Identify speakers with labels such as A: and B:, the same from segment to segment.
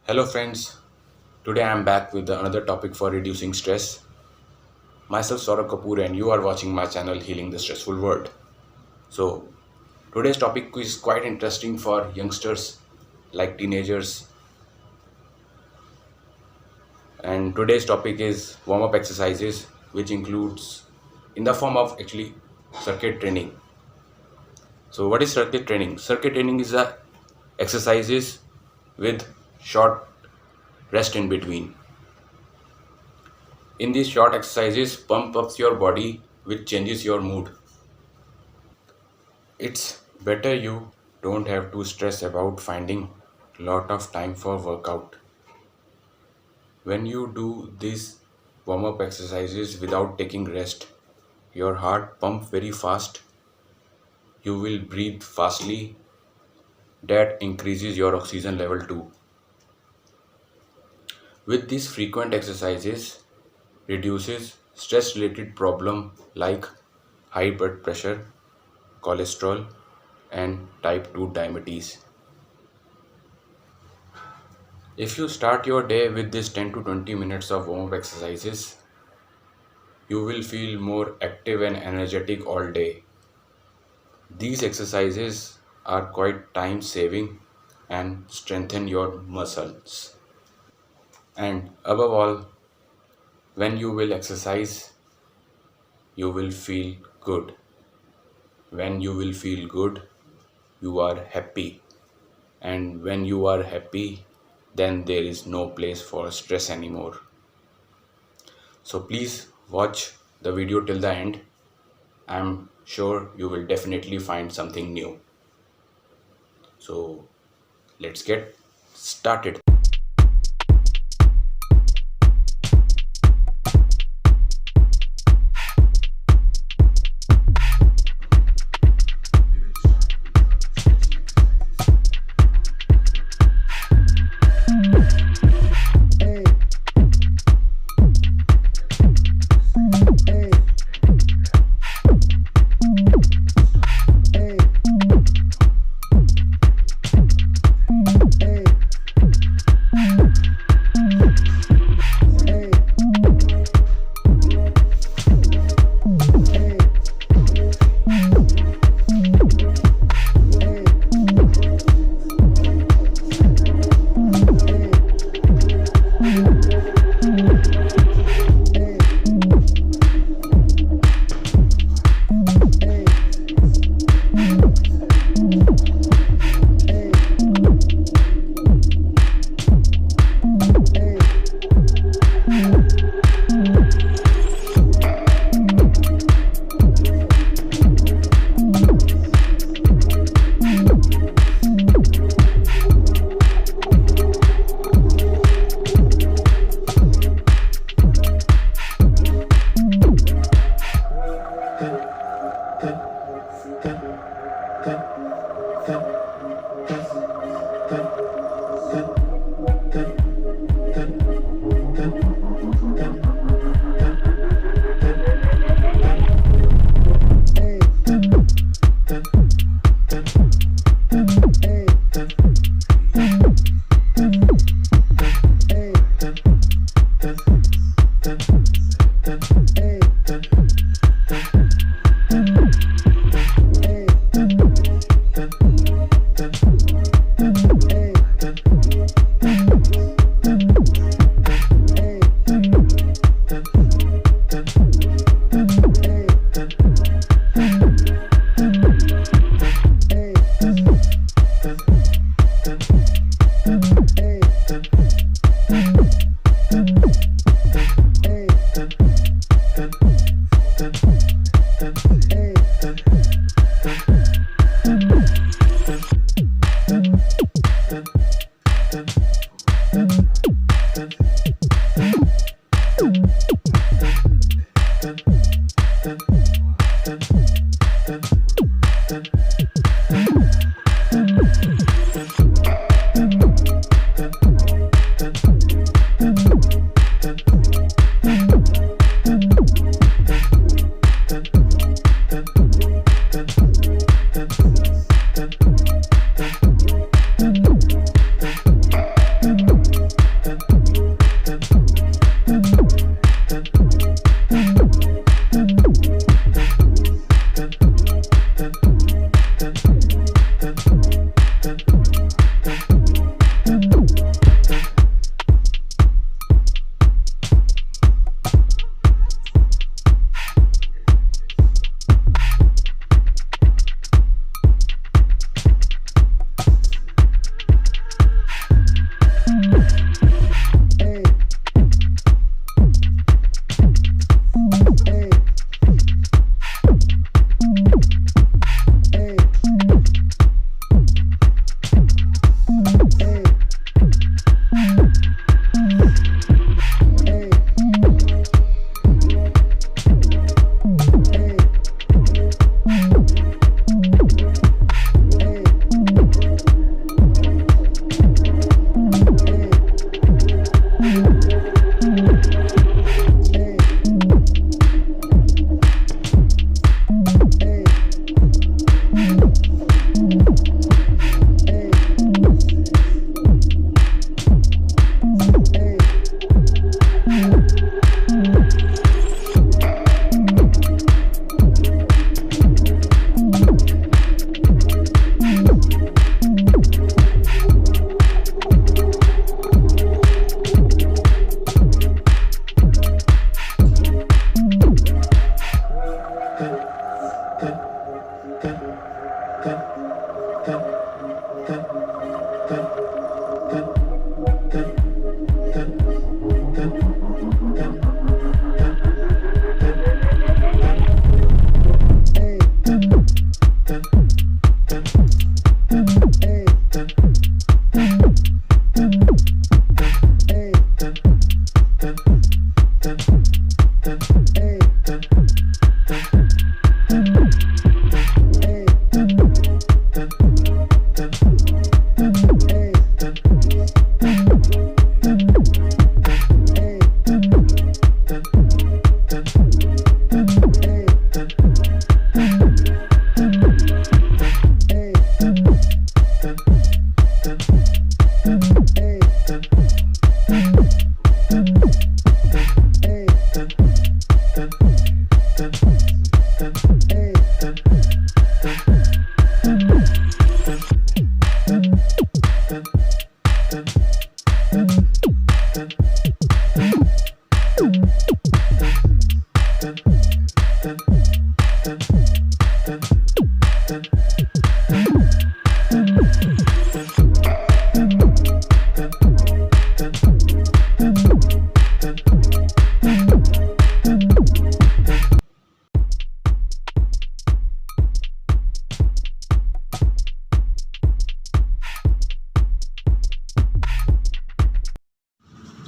A: Hello, friends. Today I am back with another topic for reducing stress. Myself, Saurabh Kapoor, and you are watching my channel Healing the Stressful World. So, today's topic is quite interesting for youngsters like teenagers, and today's topic is warm up exercises, which includes in the form of actually circuit training. So, what is circuit training? Circuit training is a exercises with short rest in between. In these short exercises, pump up your body, which changes your mood. It's better you don't have to stress about finding lot of time for workout. When you do these warm up exercises without taking rest, your heart pump very fast, you will breathe fastly, that increases your oxygen level too. With these frequent exercises, reduces stress related problem like high blood pressure, cholesterol and type 2 diabetes. If you start your day with this 10 to 20 minutes of warm up exercises, you will feel more active and energetic all day. These exercises are quite time saving and strengthen your muscles. And above all, when you will exercise, you will feel good. When you will feel good, you are happy. And when you are happy, then there is no place for stress anymore. So please watch the video till the end. I'm sure you will definitely find something new. So let's get started.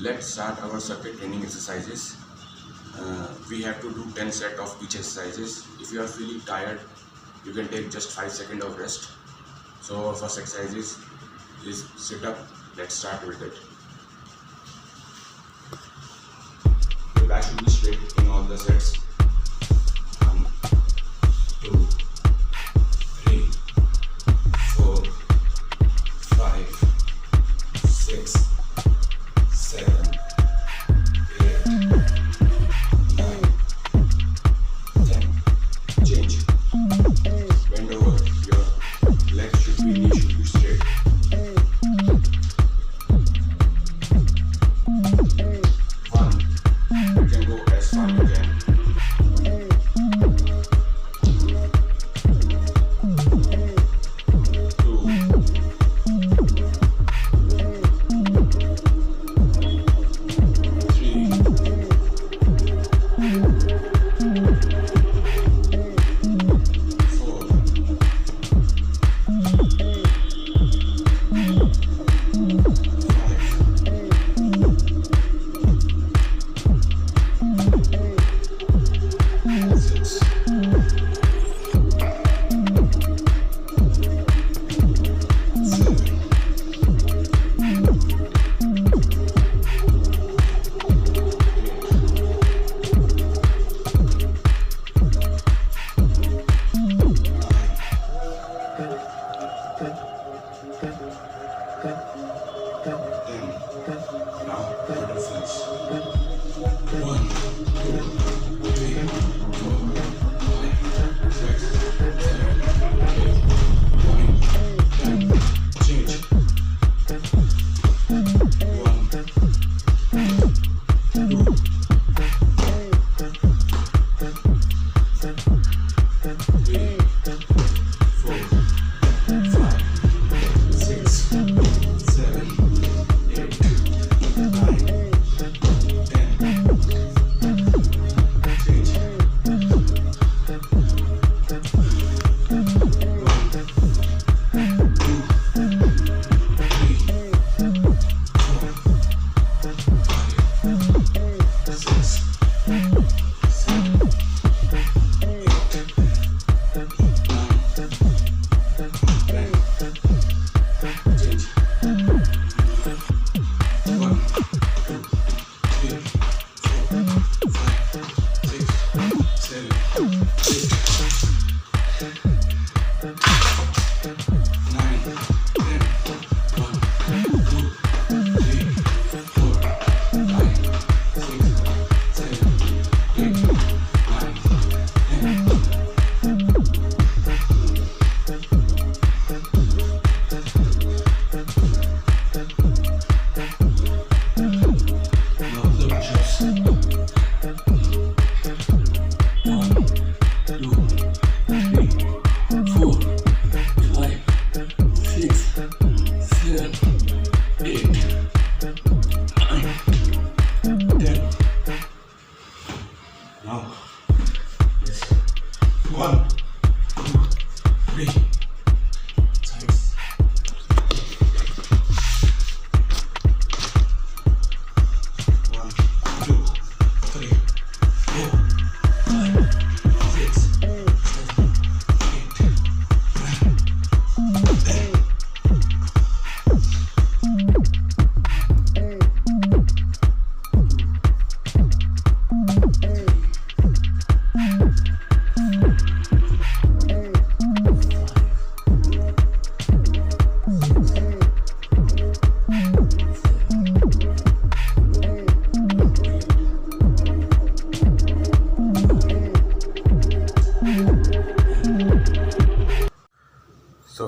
A: Let's start our circuit training exercises. We have to do 10 sets of each exercises. If you are feeling tired, you can take just 5 seconds of rest. So our first exercise is sit up. Let's start with it. Your back should be straight in all the sets. 1, 2, 3, 4, 5, 6, 7, 8, 9, 10. Change. Bend over. Your legs should be, knee should be straight. 1. You can go as far you can. 1,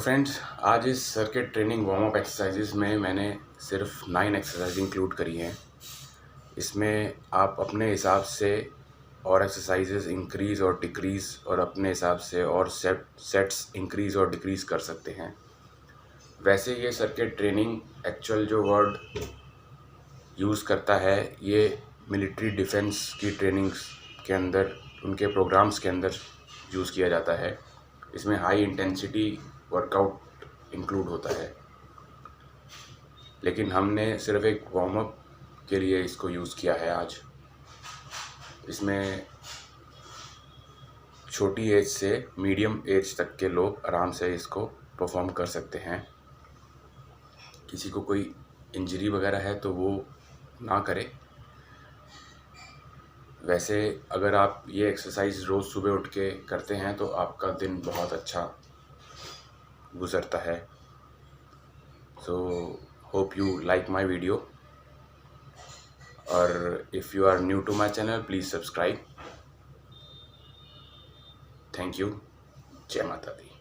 A: friends, आज इस circuit training warm up exercises में मैंने सिर्फ 9 exercise include करी हैं। इसमें आप अपने हिसाब से और एक्सरसाइजेज इंक्रीज़ और डिक्रीज़ और अपने हिसाब से और सेट्स इंक्रीज़ और डिक्रीज़ कर सकते हैं। वैसे ये सर्किट ट्रेनिंग एक्चुअल जो वर्ड यूज़ करता है ये मिलिट्री डिफेंस की ट्रेनिंग्स के अंदर, उनके प्रोग्राम्स के अंदर यूज़ किया जाता है। इसमें हाई इंटेंसिटी वर्कआउट इंक्लूड होता है, लेकिन हमने सिर्फ एक वार्म अप के लिए इसको यूज़ किया है आज। इसमें छोटी एज से मीडियम एज तक के लोग आराम से इसको परफॉर्म कर सकते हैं। किसी को कोई इंजरी वगैरह है तो वो ना करे। वैसे अगर आप ये एक्सरसाइज रोज़ सुबह उठ के करते हैं तो आपका दिन बहुत अच्छा गुजरता है। So hope you like my video, और if you are new to my channel please subscribe. Thank you. जय माता दी।